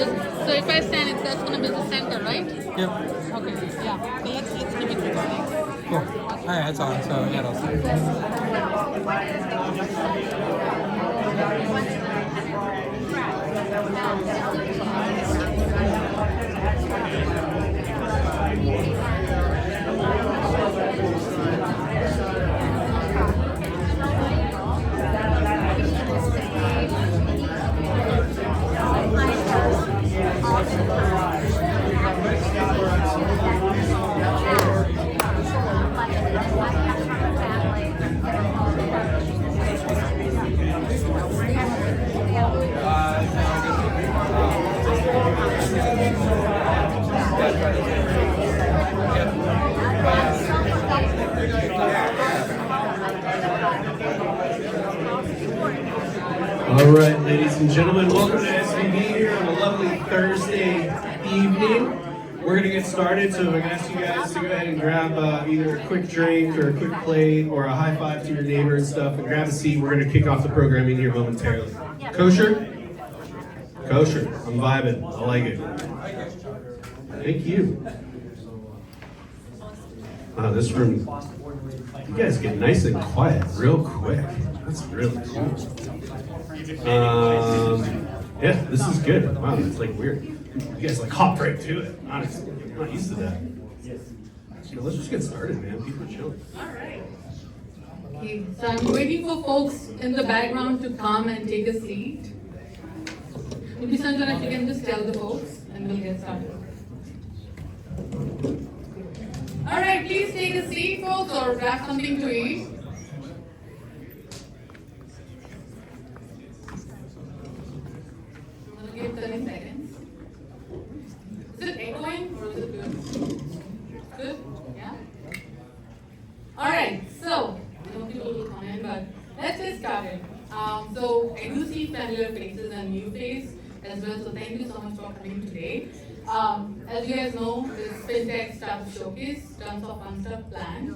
So if I stand, that's going to be the center, right? Yep. Okay. Yeah. So let's keep it recording. Cool. All right, that's on. So yeah, that's. All right, ladies and gentlemen, welcome to SVB here on a lovely Thursday evening. We're going to get started, so I'm going to ask you guys to go ahead and grab either a quick drink or a quick plate or a high five to your neighbor and stuff, and grab a seat. We're going to kick off the programming here momentarily. Kosher? Kosher. I'm vibing. I like it. Thank you. Wow, this room, you guys get nice and quiet real quick. That's really cool. Yeah, this is good. Wow, it's like weird. You guys like hop right to it. Honestly, I'm not used to that. So let's just get started, man. People are chilling. All right. Okay, so I'm waiting for folks in the background to come and take a seat. Maybe Sanjana, if you can just tell the folks, and we'll get started. All right, please take a seat, folks, or grab something to eat. I'm gonna give 30 seconds. Is it echoing or is it good? Good? Yeah? All right, so I know people will come in, but let's get started. So I do see familiar faces and new faces as well, so thank you so much for coming today. As you guys know, this Fintech Startup Showcase, tons of fun stuff planned.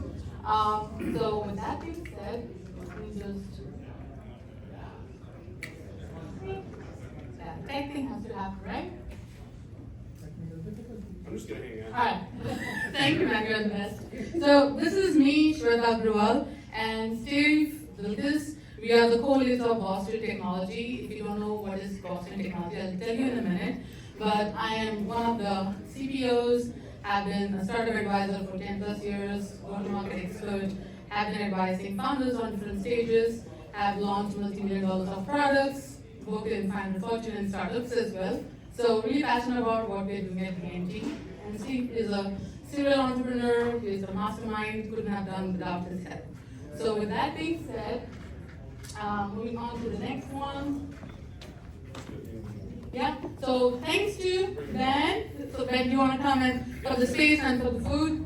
So with that being said, let me just, that tech thing has to happen, right? I'm just gonna hang out. Alright, thank you, man, you're the best. So this is me, Shweta Agrawal, and Steve Vilkes. We are the co-leaders of Boston Technology. If you don't know what is Boston Technology, I'll tell you in a minute. But I am one of the CPOs, have been a startup advisor for 10 plus years, go-to-market expert, have been advising founders on different stages, have launched multi-million dollars of products, worked in finding fortune and startups as well. So really passionate about what we're doing at BNT. And Steve is a serial entrepreneur, he's a mastermind, couldn't have done without his help. So with that being said, moving on to the next one. Yeah, so thanks to Ben. So Ben, do you want to come and for the space and for the food?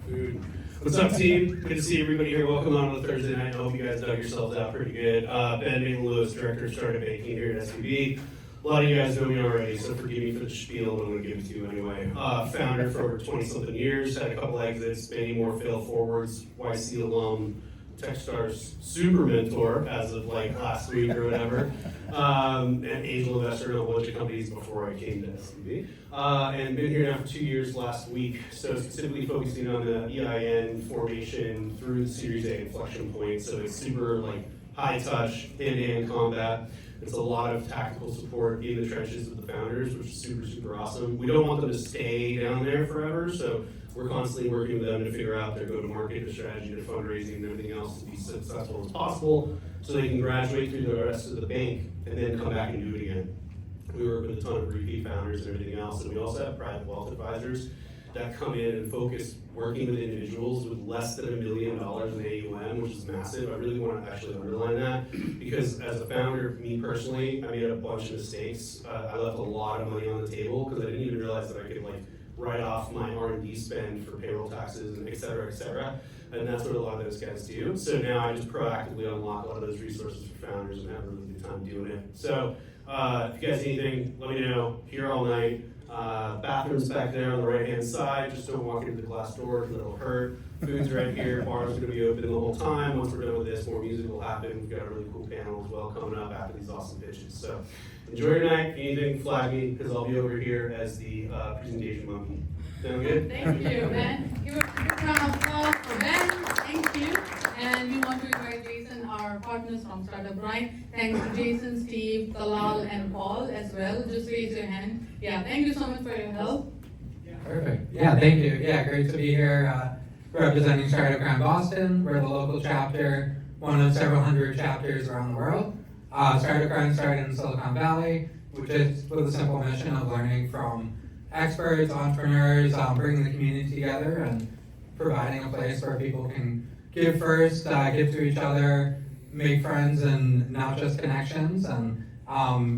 Food. What's up, team? Good to see everybody here. Welcome on a Thursday night. I hope you guys dug yourselves out pretty good. Ben Maitland-Lewis, Director of Startup Banking here at SVB. A lot of you guys know me already, so forgive me for the spiel, but I'm going to give it to you anyway. Founder for over 20-something years, had a couple exits, many more fail forwards, YC alum, Techstars super mentor as of like last week or whatever, and angel investor in a bunch of companies before I came to SVB. And been here now for 2 years last week, so specifically focusing on the EIN formation through the Series A inflection point, so it's super like high touch, hand-to-hand combat. It's a lot of tactical support in the trenches with the founders, which is super, super awesome. We don't want them to stay down there forever, so we're constantly working with them to figure out their go-to-market, their strategy, their fundraising, and everything else to be successful as possible so they can graduate through the rest of the bank and then come back and do it again. We work with a ton of repeat founders and everything else, and we also have private wealth advisors that come in and focus working with individuals with less than $1 million in AUM, which is massive. I really want to actually underline that because as a founder, me personally, I made a bunch of mistakes. I left a lot of money on the table because I didn't even realize that I could like write off my R&D spend for payroll taxes and et cetera, and that's what a lot of those guys do. So now I just proactively unlock a lot of those resources for founders and have a really good time doing it. So if you guys need anything, let me know. Here all night. Bathrooms back there on the right-hand side, just don't walk into the glass door because it'll hurt. Food's right here, bar's gonna be open the whole time. Once we're done with this, more music will happen. We've got a really cool panel as well coming up after these awesome pitches. So enjoy your night. If you need anything, flag me, because I'll be over here as the presentation monkey. Sound good? Thank you, Ben. Give a big round of applause for Ben. Thank you. And we want to invite Jason, our partners from Startup Brian. Thanks to Jason, Steve, Talal, and Paul as well. Just raise your hand. Yeah, thank you so much for your help. Perfect. Yeah, thank you. Yeah, great to be here representing Startup Grind Boston. We're the local chapter, one of several hundred chapters around the world. Startup Grind started in Silicon Valley, which is with a simple mission of learning from experts, entrepreneurs, bringing the community together and providing a place where people can give first, give to each other, make friends and not just connections. And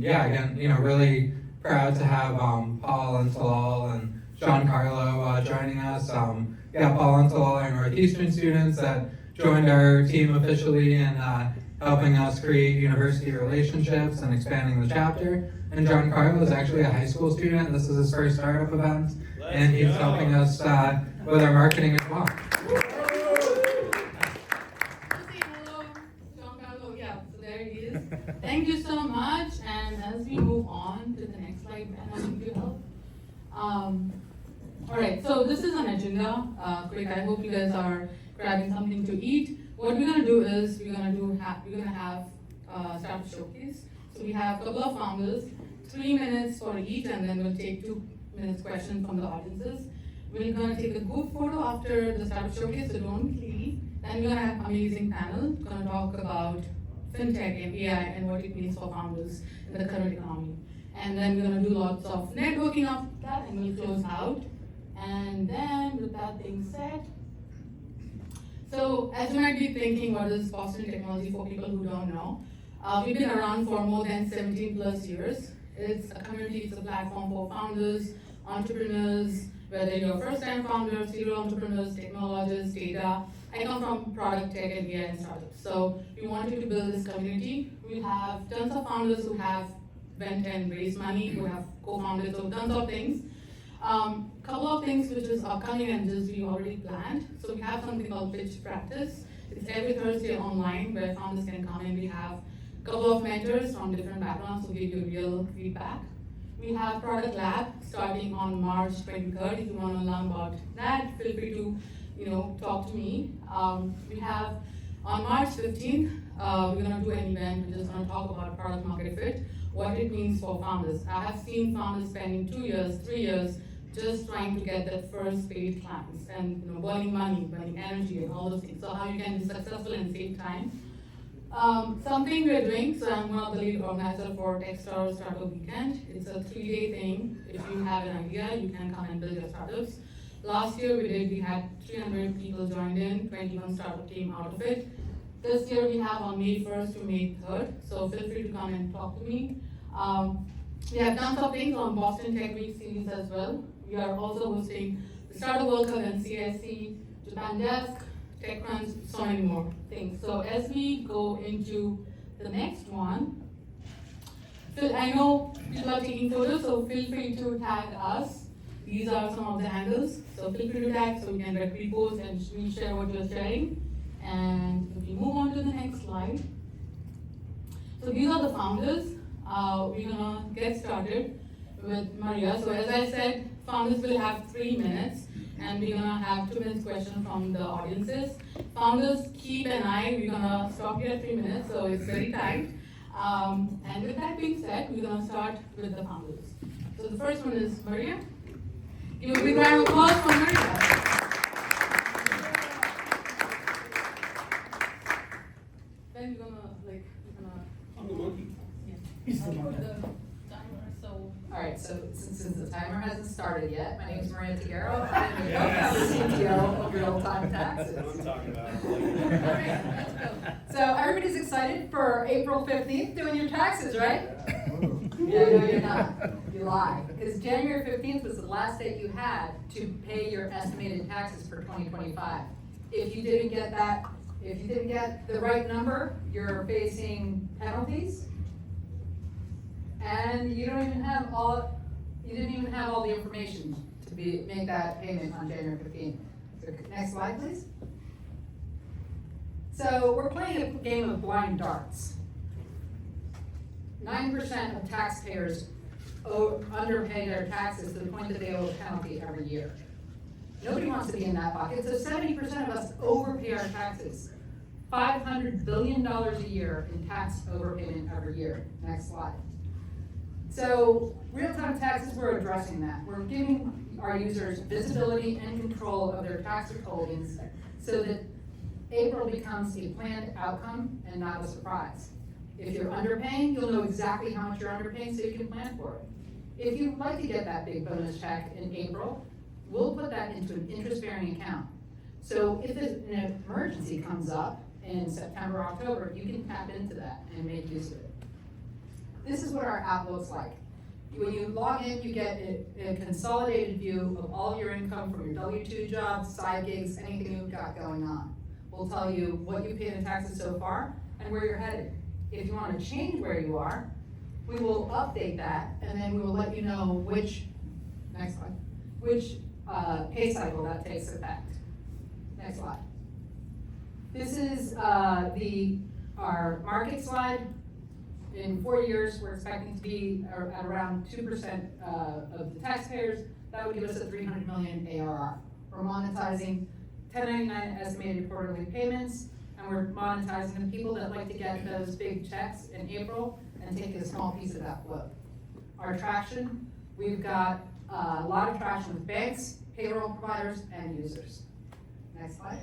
yeah, again, really proud to have Paul and Talal and Giancarlo joining us. Yeah, Paul and Talal are Northeastern students that joined our team officially in helping us create university relationships and expanding the chapter. And Giancarlo is actually a high school student. This is his first startup event, and he's helping us with our marketing as well. Thank you so much. And as we move on to the next slide, Ben, I need your help. All right, so this is an agenda. Quick, I hope you guys are grabbing something to eat. What we're gonna do is we're gonna have startup showcase. So we have a couple of founders, 3 minutes for each, and then we'll take 2 minutes questions from the audiences. We're gonna take a group photo after the startup showcase, so don't leave. Then we're gonna have amazing panel, gonna talk about Fintech and AI and what it means for founders in the current economy. And then we're gonna do lots of networking after that, and we'll close out. And then with that being said, so as you might be thinking, what is Boston Technology for people who don't know? We've been around for more than 17 plus years. It's a community, it's a platform for founders, entrepreneurs, whether you're first-time founders, serial entrepreneurs, technologists, data. I come from product tech and AI and startups. So we wanted to build this community. We have tons of founders who have went and raised money, who have co-founded, so tons of things. Couple of things which is upcoming and just we already planned. So we have something called pitch practice. It's every Thursday online where founders can come in. We have a couple of mentors from different backgrounds who give you real feedback. We have product lab starting on March 23rd. If you want to learn about that, feel free to talk to me. We have on March 15th, we're going to do an event which is going to talk about product market fit, what it means for founders. I have seen founders spending 2 years, 3 years just trying to get their first paid clients and burning money, burning energy and all those things. So how you can be successful and save time. Something we're doing, so I'm one of the lead organizers for Techstars Startup Weekend. It's a 3-day thing. If you have an idea, you can come and build your startups. Last year we had 300 people joined in, 21 startup came out of it. This year we have on May 1st to May 3rd, so feel free to come and talk to me. We have tons of things on Boston Tech Week series as well. We are also hosting the Startup World Cup and CIC, Japan Desk, TechCrunch, so many more things. So as we go into the next one, I know people are taking photos, so feel free to tag us. These are some of the handles, so feel free to tag so we can repost and reshare what you're sharing. And if we move on to the next slide. So these are the founders. We're gonna get started with Maria. So as I said, founders will have 3 minutes, and we're gonna have 2 minutes question from the audiences. Founders, keep an eye. We're gonna stop here at 3 minutes, so it's very tight. And with that being said, we're gonna start with the founders. So the first one is Maria. Give a big round of applause for Maria. Then you're gonna I'm the monkey. All right, so since the timer hasn't started yet, my name is Maria Tiguero. I'm the co-founder CTO of Real Time Taxes. That's what I'm talking about. All right, let's go. So everybody's excited for April 15th doing your taxes, right? Yeah, no, you're not. You lie. Because January 15th was the last date you had to pay your estimated taxes for 2025. If you didn't get that, if you didn't get the right number, you're facing penalties. And you don't even have all You didn't even have all the information to make that payment on January 15th. So next slide, please. So we're playing a game of blind darts. 9% of taxpayers underpay their taxes to the point that they owe a penalty every year. Nobody wants to be in that bucket, so 70% of us overpay our taxes. $500 billion a year in tax overpayment every year. Next slide. So real-time taxes, we're addressing that. We're giving our users visibility and control of their tax withholdings so that April becomes a planned outcome and not a surprise. If you're underpaying, you'll know exactly how much you're underpaying so you can plan for it. If you'd like to get that big bonus check in April, we'll put that into an interest-bearing account. So if an emergency comes up in September, October, you can tap into that and make use of it. This is what our app looks like. When you log in, you get a consolidated view of all your income from your W-2 jobs, side gigs, anything you've got going on. We'll tell you what you paid in taxes so far and where you're headed. If you want to change where you are, we will update that, and then we will let you know which, next slide, which pay cycle that takes effect. Next slide. This is our market slide. In 4 years, we're expecting to be at around 2% of the taxpayers. That would give us a 300 million ARR. We're monetizing 1099 estimated quarterly payments, and we're monetizing the people that like to get those big checks in April and take a small piece of that float. Our traction, we've got a lot of traction with banks, payroll providers, and users. Next slide.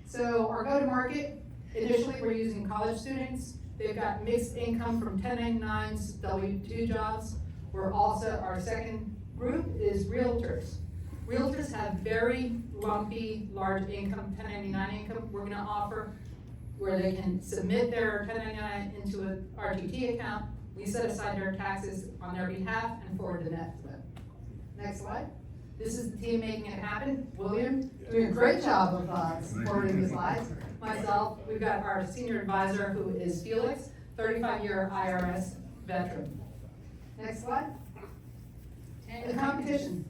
So our go-to-market, initially we're using college students. They've got mixed income from 1099s, W-2 jobs. We're also, our second group is realtors. Realtors have very lumpy, large income, 1099 income. We're gonna offer where they can submit their 1099 into an RTT account. We set aside their taxes on their behalf and forward the net to them. Next slide. This is the team making it happen. William, doing a great job of supporting the slides. Myself, we've got our senior advisor who is Felix, 35-year IRS veteran. Next slide. And the competition.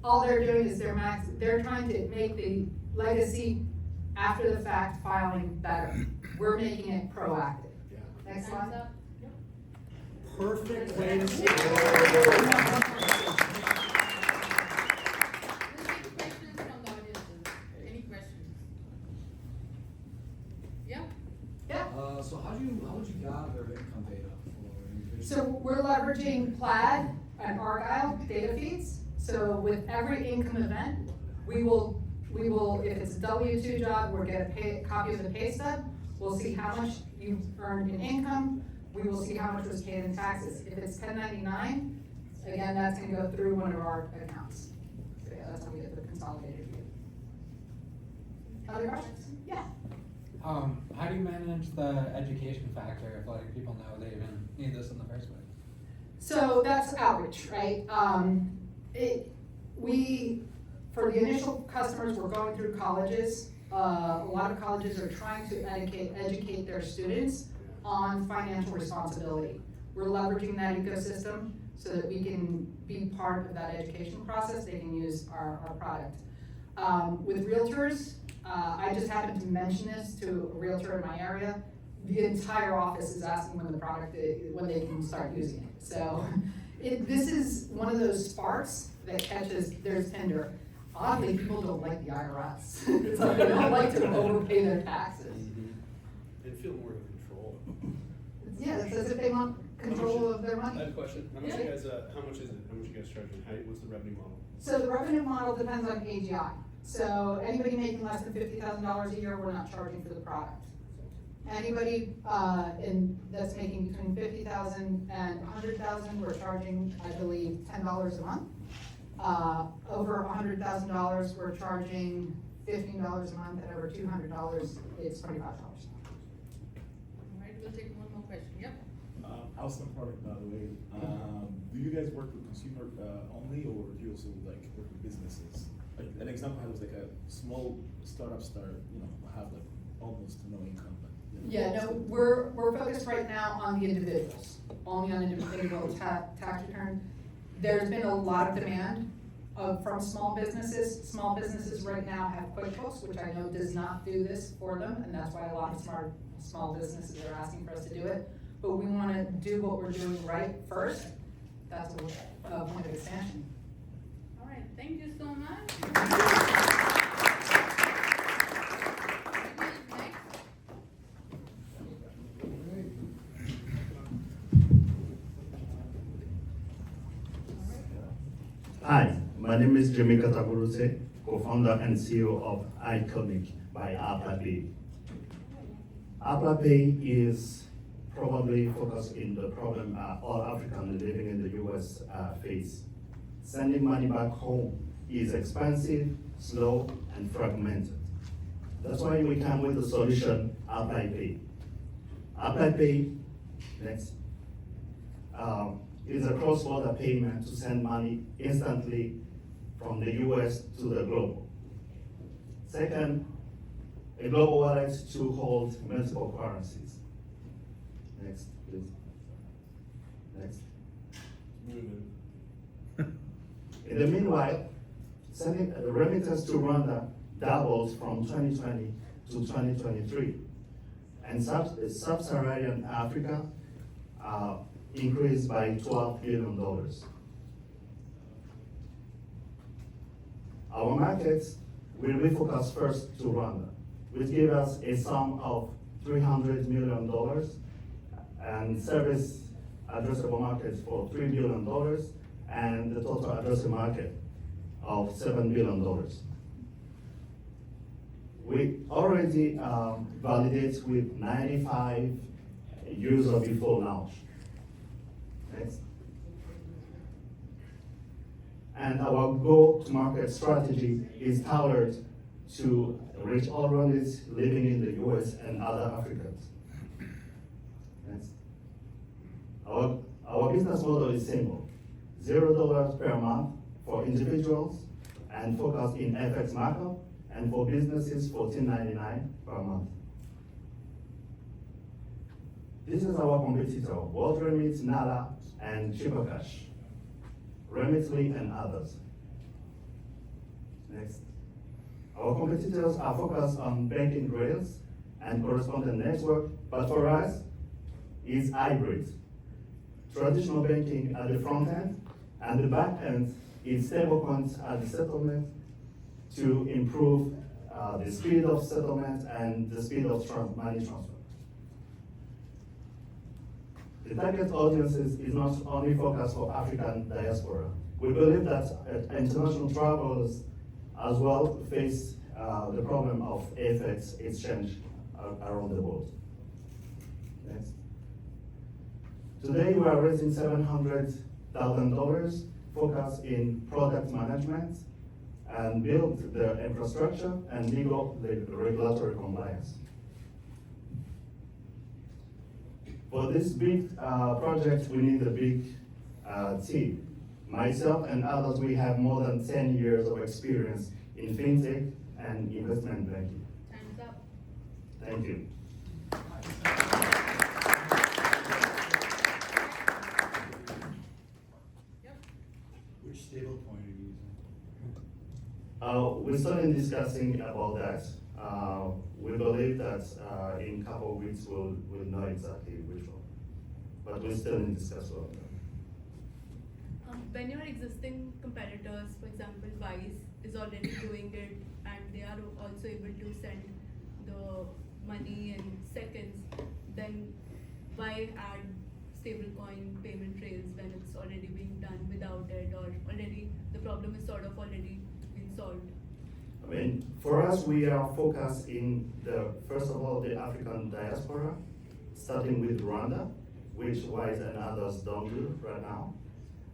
All they're doing is they're trying to make the legacy after the fact filing better. We're making it proactive. Next slide. Perfect way to start. Questions from the audience? Any questions? Yeah? Yeah. So how would you gather income data for individuals? So we're leveraging Plaid and Argyle data feeds. So with every income event, we will, if it's a W-2 job, we'll get a copy of the pay stub. We'll see how much you earned in income. We will see how much was paid in taxes. If it's 1099, again, that's gonna go through one of our accounts. So yeah, that's how we get the consolidated view. Other questions? Yeah. How do you manage the education factor of letting people know they even need this in the first place? So that's outreach, right? For the initial customers, we're going through colleges. A lot of colleges are trying to educate their students on financial responsibility. We're leveraging that ecosystem so that we can be part of that education process. They can use our product. With realtors, I just happened to mention this to a realtor in my area. The entire office is asking when they can start using it. So this is one of those sparks that catches, there's Tinder. Oddly, people don't like the IRS. So they don't like to overpay their taxes. They feel more in control. Yeah, it's as if they want control of their I money. have a question. How much Yeah. you guys? How much is it? How much you guys charging? What's the revenue model? So the revenue model depends on AGI. So anybody making less than $50,000 a year, we're not charging for the product. Anybody that's making between $50,000 and $100,000, we're charging, I believe, $10 a month. Over $100,000, we're charging $15 a month, and over $200, it's $25. All right, we'll take one more question. Yep. Awesome product, by the way. Do you guys work with consumer only, or do you also like work with businesses? Like an example, I was like a small startup have like almost no income, but Yeah, no, we're focused right now on the individuals, only on individual tax return. There's been a lot of demand from small businesses. Small businesses right now have QuickBooks, which I know does not do this for them, and that's why a lot of small businesses are asking for us to do it. But we want to do what we're doing right first. That's a point of expansion. All right, thank you so much. Hi, my name is Jimmy Kataburuse, co-founder and CEO of iConic by ApplePay. ApplePay is probably focused in the problem all Africans living in the US face. Sending money back home is expensive, slow, and fragmented. That's why we come with the solution, ApplePay. ApplePay, next, is a cross-border payment to send money instantly from the US to the globe. Second, a global wallet to hold multiple currencies. Next, please. Next. In the meanwhile, sending the remittance to Rwanda doubled from 2020 to 2023. And sub-Saharan Africa increased by $12 billion. Our markets will refocus first to Rwanda, which gave us a sum of $300 million and service addressable markets for $3 billion and the total addressable market of $7 billion. We already validate with 95 users before launch. Next. And our go-to-market strategy is tailored to reach all Rwandans living in the US and other Africans. Next. Our business model is simple. $0 per month for individuals and focus in FX markup, and for businesses $14.99 per month. This is our competitor, World Remit, Nala, and CheaperCash, Remitly, and others. Next. Our competitors are focused on banking rails and correspondent network, but for us, it's hybrid. Traditional banking at the front end, and the back end is stablecoins at the settlement to improve the speed of settlement and the speed of money transfer. The target audiences is not only focused for African diaspora. We believe that international travelers as well face the problem of FX exchange around the world. Next. Today we are raising $700,000 focused in product management and build the infrastructure and legal regulatory compliance. For this big project, we need a big team. Myself and others, we have more than 10 years of experience in fintech and investment banking. Time's up. Thank you. Which stablecoin are you using? We're still discussing about that. We believe that in a couple of weeks we'll know exactly which one. But we're still in discussion on that. When your existing competitors, for example, Wise is already doing it and they are also able to send the money in seconds, then why add stablecoin payment rails when it's already being done without it, or already the problem is sort of already been solved? I mean, for us, we are focused in first of all, the African diaspora, starting with Rwanda, which Wise and others don't do right now.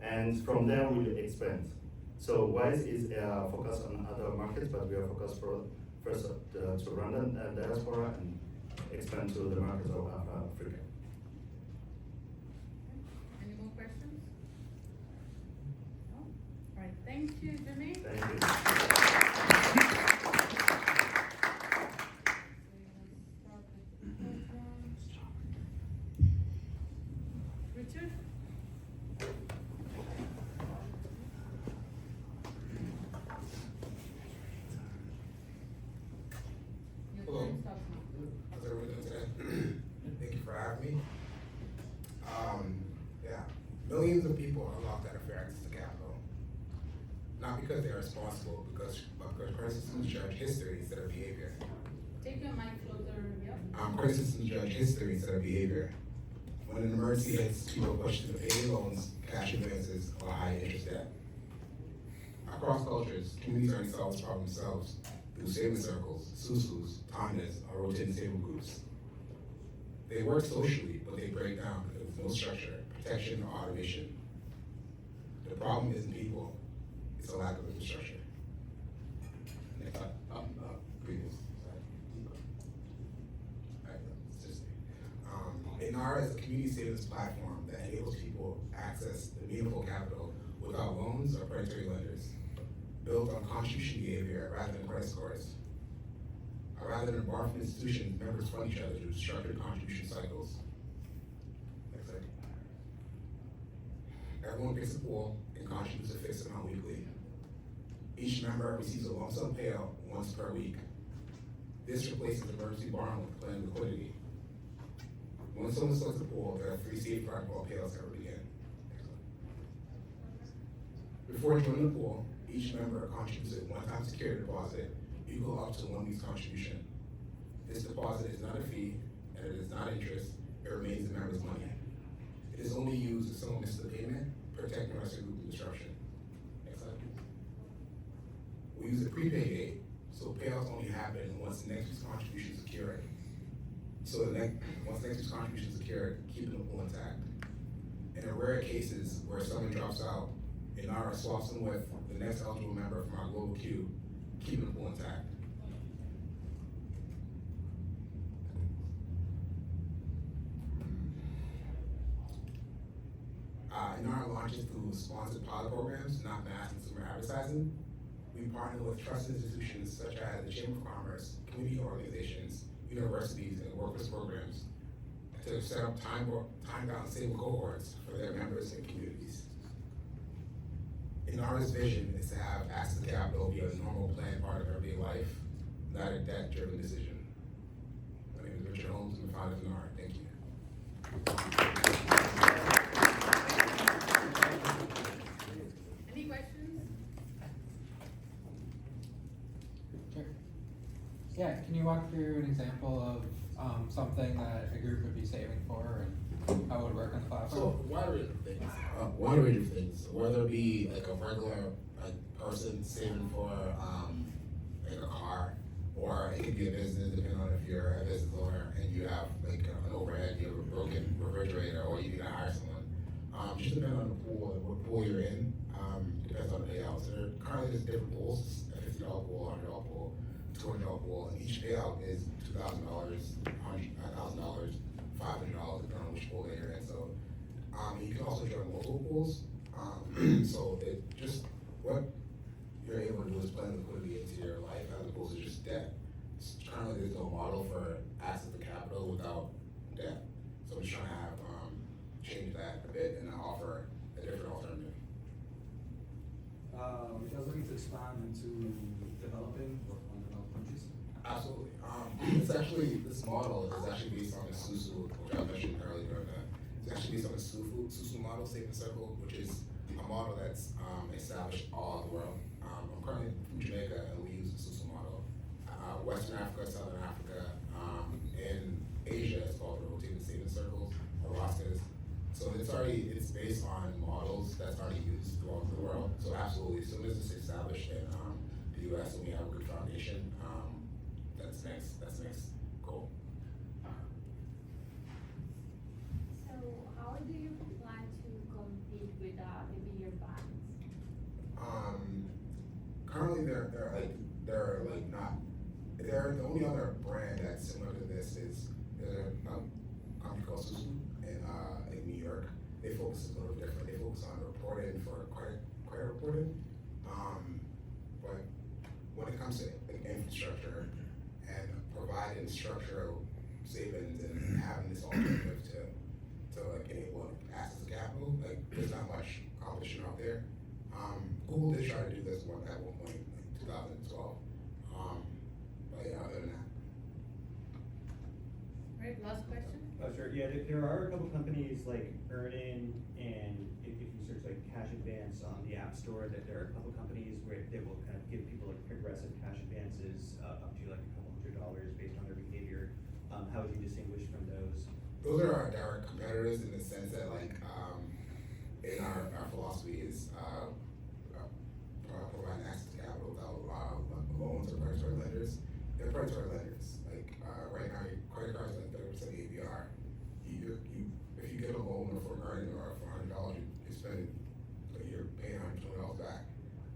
And from there, we'll expand. So Wise is focused on other markets, but we are focused first to Rwanda and diaspora and expand to the markets of Africa. Any more questions? No? All right, thank you, Jimmy. Thank you. Richard? unlock that fair access to capital. Not because they're responsible, but because credit systems judge history instead of behavior. Take your mic closer, yeah. Credit systems judge history instead of behavior. When an emergency hits, people push to pay loans, cash advances, or high interest debt. Across cultures, communities already solve this problem themselves through saving circles, susus, tandas, or rotating saving groups. They work socially, but they break down because there's no structure, protection, or automation. The problem isn't people, it's a lack of infrastructure. Next up, previous. INARA is a community savings platform that enables people access to meaningful capital without loans or predatory lenders, built on contribution behavior rather than credit scores. Rather than borrow from institutions, members fund each other through structured contribution cycles. Next slide. Everyone picks a pool and contributes a fixed amount weekly. Each member receives a lump sum payout once per week. This replaces emergency borrowing with planned liquidity. When someone selects a pool, there are 3 safeguard while payouts ever begin. Before joining the pool, each member contributes a one-time security deposit equal up to 1 week's contribution. This deposit is not a fee, and it is not interest, it remains the member's money. It is only used if someone misses the payment, protecting the rest of the group from disruption. Next slide, please. We use a prepay date, so payouts only happen once the next week's contribution is secured. So once the next week's contribution is secured, keeping the pool intact. In the rare cases where someone drops out, INARA swaps them with the next eligible member from our global queue, keeping the pool intact. INARA launches through sponsored pilot programs, not mass consumer advertising. We partner with trusted institutions such as the Chamber of Commerce, community organizations, universities, and workforce programs to set up time-bound stable cohorts for their members and communities. INARA's vision is to have access to capital be a normal planned part of everyday life, not a debt-driven decision. My name is Richard Holmes, I'm the founder of INARA. Thank you. Any questions? Sure. Yeah, can you walk through an example of something that a group would be saving for and how it would work on the So, platform? a wide range of things, whether it be like a regular person saving for like a car, or it could be a business, depending on if you're a business owner and you have like an overhead, you have a broken refrigerator, or you need to hire someone. Just depending on the pool, what pool you're in, depends on the payouts. There currently there's different pools, a $50 pool, $100 pool, $200 pool, and each payout is $2,000, $1,000, $500, depending on which pool that you're in. So, you can also join multiple pools. So it just, what you're able to do is plan liquidity into your life as opposed to just debt. Currently, there's no model for access to capital without debt. So we're trying to have, change that a bit and offer a different alternative. You guys looking to expand into developing or undeveloped countries? Absolutely. It's actually, this model is actually based on the SUSU, which I mentioned earlier. It's actually based on the SUSU model, Saving Circle, which is a model that's established all over the world. I'm currently from Jamaica, and we use the SUSU model. Western Africa, Southern Africa, in Asia, it's called the Rotating Saving Circles, or ROSCAs. So it's based on models that's already used throughout the world. So absolutely, as soon as it's established in the US and we have a good foundation, that's next goal. So how do you plan to compete with the bigger banks? Currently they're the only other brand that's similar to this is there's a company called Susu in New York. They focus a little different. They focus on reporting for credit reporting. But when it comes to infrastructure and providing structural savings and having this alternative to like enable access to capital, like there's not much competition out there. Google did try to do this at one point, like 2012. But yeah, other than that. Right, last question? Oh, sure. Yeah, there are a couple companies like Earnin and if you there's like cash advance on the App Store, that there are a couple companies where they will kind of give people like progressive cash advances up to like a couple $100 based on their behavior. How would you distinguish from those? Those are our direct competitors in the sense that, like, in our philosophy is providing access to capital without loans or predatory lenders. They're predatory lenders. Like, right now, your credit cards are like 30% APR. If you get a loan for earning or for $100, you spend it, you're paying $120 back.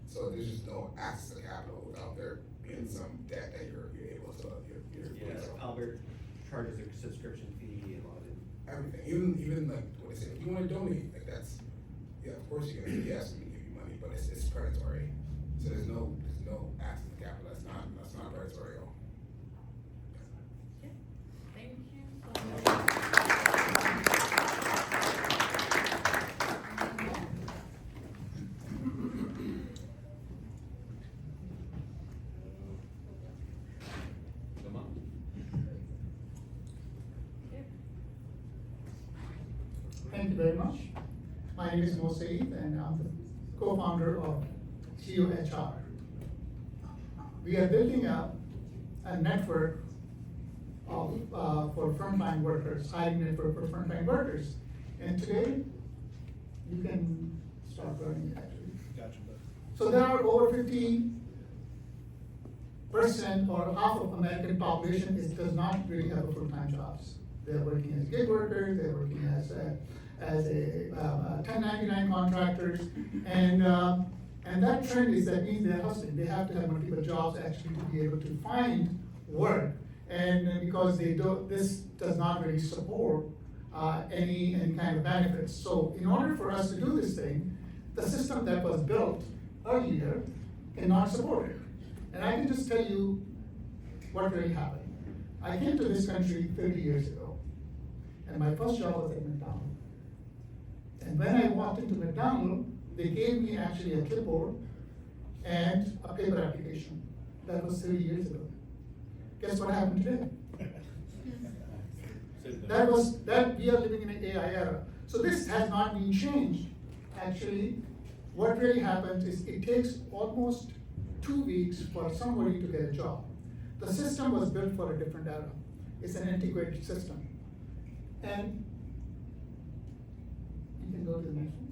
So there's just no access to capital without there being some debt that you're able to. Albert charges a subscription fee and all of it. Everything, even like what they say, if you want to donate, like that's, yeah, of course you're gonna say yes, we give you money, but it's predatory. So there's no access to capital. That's not predatory at all. Thank you so much. Come on. Thank you very much. My name is Mo Saeed, and I'm the co-founder of GeoHR. We are building a network of, for frontline workers, hiring network for frontline workers. And today, you can start learning it actually. Gotcha. So there are over 50% or half of American population does not really have a full-time jobs. They're working as gig workers, they're working as a 1099 contractors, and that trend is that means they're hustling. They have to have multiple jobs actually to be able to find work, and because this does not really support any kind of benefits. So in order for us to do this thing, the system that was built earlier cannot support it. And I can just tell you what really happened. I came to this country 30 years ago, and my first job was at McDonald's. And when I walked into McDonald's, they gave me actually a clipboard and a paper application. That was 30 years ago. Guess what happened today? That we are living in an AI era. So this has not been changed. Actually, what really happens is it takes almost 2 weeks for somebody to get a job. The system was built for a different era. It's an antiquated system. And you can go to the next one.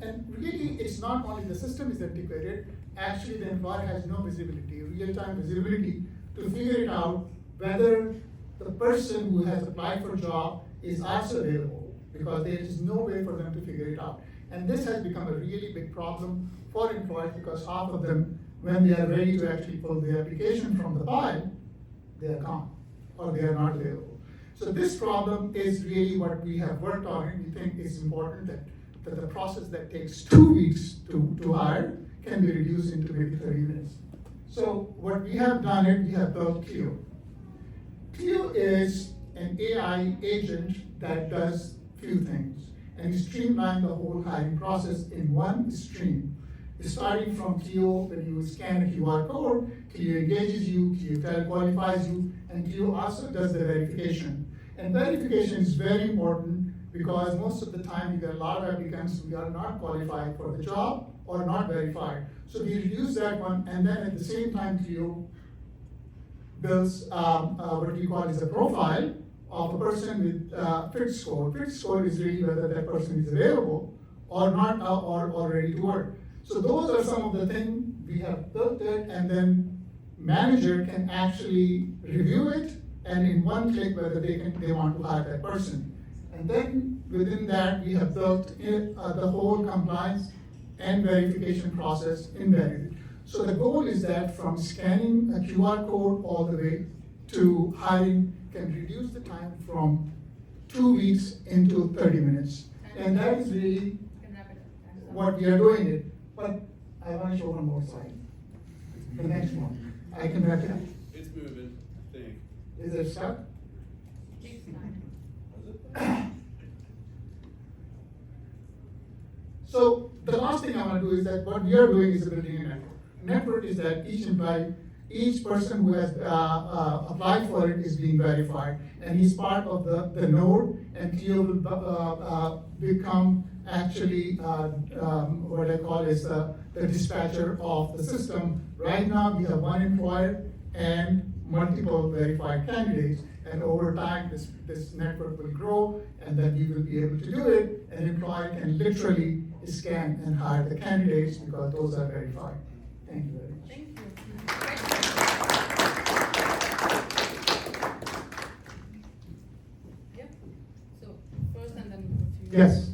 And really, it's not only the system is antiquated, actually the employer has no visibility, real-time visibility to figure it out whether the person who has applied for a job is also available, because there is no way for them to figure it out. And this has become a really big problem for employers, because half of them, when they are ready to actually pull the application from the pile, they are gone, or they are not available. So this problem is really what we have worked on, and we think it's important that the process that takes 2 weeks to hire can be reduced into maybe 30 minutes. So what we have done we have built Clio. Clio is an AI agent that does few things, and you streamline the whole hiring process in one stream. Starting from Clio, when you scan a QR code, Clio engages you, Clio qualifies you, and Clio also does the verification. And verification is very important, because most of the time you get a lot of applicants who are not qualified for the job or not verified. So we reduce that one, and then at the same time Clio builds what we call is a profile of a person with fit score. Fit score is really whether that person is available or not, or ready to work. So those are some of the things we have built it, and then manager can actually review it, and in one click whether they want to hire that person. And then within that, we have built in, the whole compliance and verification process embedded. So the goal is that from scanning a QR code all the way to hiring can reduce the time from 2 weeks into 30 minutes. And that is really what we are doing it. But I want to show one more slide. The next one. I can wrap it up. It's moving, I think. Is it stuck? So the last thing I want to do is that what we are doing is building a network. Network is that each person who has applied for it is being verified, and he's part of the node, and Clio will become actually, what I call is the dispatcher of the system. Right now, we have one employer and multiple verified candidates, and over time, this network will grow, and then we will be able to do it. An employer can literally scan and hire the candidates because those are verified. Thank you very much. Thank you. Yep. So first and then we'll go to you. Yes.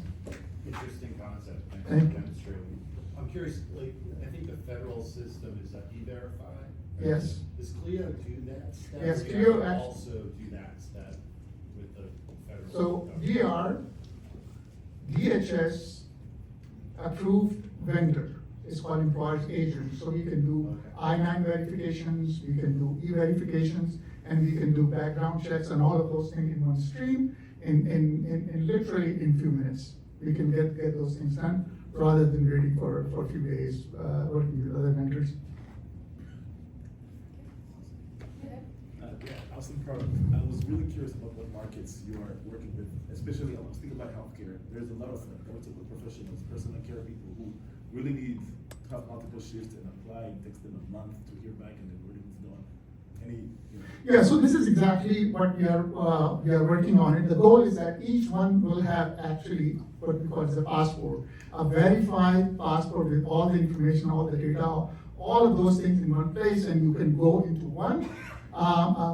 Interesting concept, thanks Thank for you. demonstrating. I'm curious, like, I think the federal system is E-Verify. Yes. Does Clio do that step? Yes, Or do Clio you act- also do that step with the federal? So we are DHS approved vendor. It's called employer's agent. So we can do I-9 verifications, we can do e-verifications, and we can do background checks and all of those things in one stream in literally in few minutes. We can get those things done rather than waiting for a few days, working with other vendors. Yeah, awesome product. I was really curious about what markets you are working with, especially I was thinking about healthcare. There's a lot of multiple professionals, personal care people who really need to have multiple shifts and apply. It takes them a month to hear back and then everything's done. Yeah, so this is exactly what we are working on it. The goal is that each one will have actually what we call as a passport, a verified passport with all the information, all the data, all of those things in one place, and you can go into one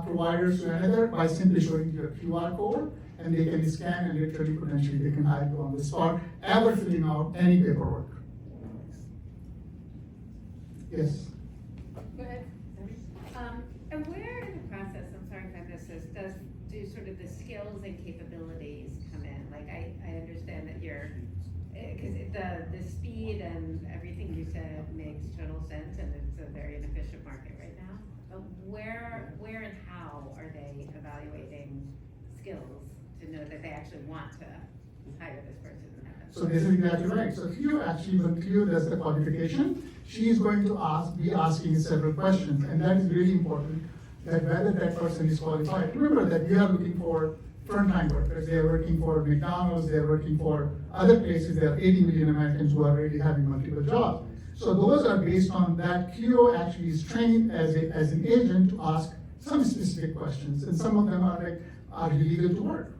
provider to another by simply showing your QR code, and they can scan and literally potentially they can hire you on the spot, ever filling out any paperwork. Yes. Go ahead. And where in the process, I'm sorry if I missed this, do sort of the skills and capabilities come in? Like I understand that you're, because the speed and everything you said makes total sense, and it's a very inefficient market right now. But where and how are they evaluating skills to know that they actually want to hire this person? So this is exactly right. So Clio actually, when Clio does the qualification, she is going to be asking several questions, and that is really important, that whether that person is qualified. Remember that we are looking for frontline workers. They are working for McDonald's, they are working for other places. There are 80 million Americans who are already having multiple jobs. So those are based on that. Clio actually is trained as an agent to ask some specific questions, and some of them are like, are you legal to work?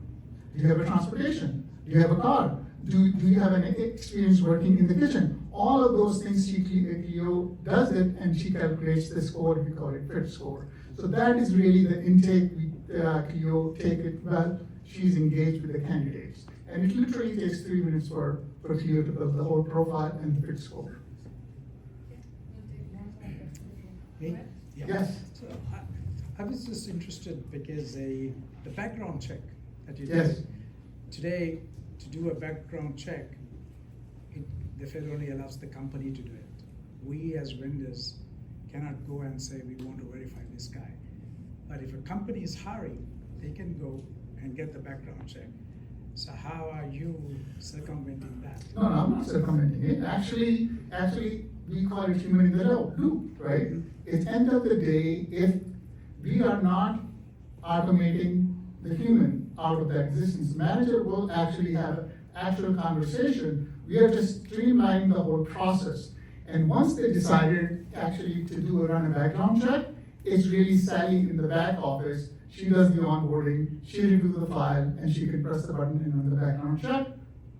Do you have a transportation? Do you have a car? Do you have an experience working in the kitchen? All of those things, Clio does it, and she calculates the score. We call it FIT score. So that is really the intake. Clio take it well. She's engaged with the candidates, and it literally takes 3 minutes for Clio to build the whole profile and the FIT score. Me? Yeah. Yes. So I was just interested because the background check that you Yes. did today, to do a background check, the Fed only allows the company to do it. We as vendors cannot go and say we want to verify this guy. But if a company is hiring, they can go and get the background check. So how are you circumventing that? No, I'm not circumventing it. Actually, we call it human in the loop, right? At the end of the day, if we are not automating the human out of that existence, manager will actually have an actual conversation. We are just streamlining the whole process. And once they decided actually to run a background check, it's really Sally in the back office. She does the onboarding, she reviews the file, and she can press the button and run the background check,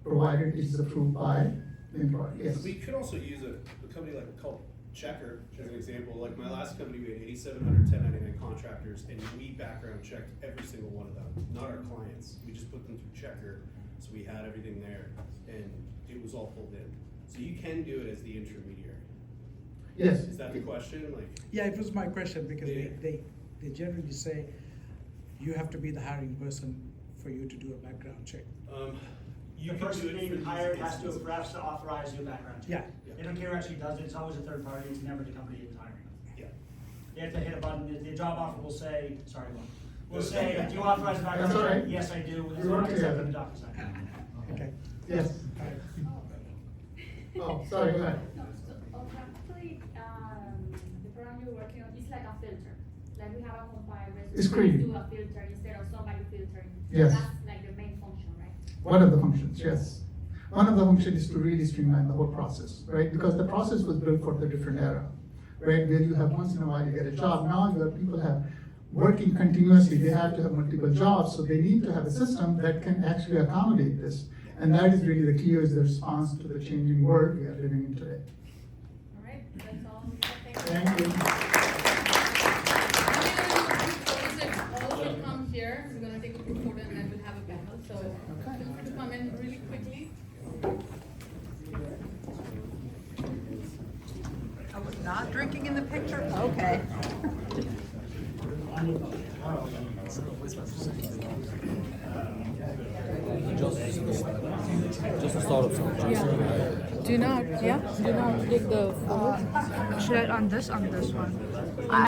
provided it's approved by the employer. Yes. We could also use a company called Checker, as an example. Like my last company, we had 8,700 1099 contractors, and we background checked every single one of them, not our clients. We just put them through Checker, so we had everything there, and it was all pulled in. So you can do it as the intermediary. Yes. Is that the question? Like. Yeah, it was my question because Yeah. they generally say you have to be the hiring person for you to do a background check. You The can person do it being for hired these has to instances. have to authorize your background check. Yeah. They don't care who actually does it, it's always a third party, it's never the company that's hiring them. Yeah. You have to hit a button, the job offer will say, sorry, will say, do you authorize a background That's all check? right. Yes, I do, We work accept together. the DocuSign. Okay. Yes. Oh, sorry, go ahead. No, so automatically, the program you're working on is like a filter. Like we have a compiled resume. Screen. Do a filter instead of somebody filtering. Yes. That's like the main function, right? One of the functions, yes. one of the functions is to really streamline the whole process, right? Because the process was built for the different era, right? Where you have once in a while you get a job. Now you have people have working continuously. They have to have multiple jobs, so they need to have a system that can actually accommodate this. And that is really the key, is the response to the changing world we are living in today. All right, that's all. Thank you. Thank you. All of you come here. We're gonna take a group photo and then we'll have a panel. So feel free to come in really quickly. I was not drinking in the picture? Okay. Just a startup. Do not take the photo. Should I on this one?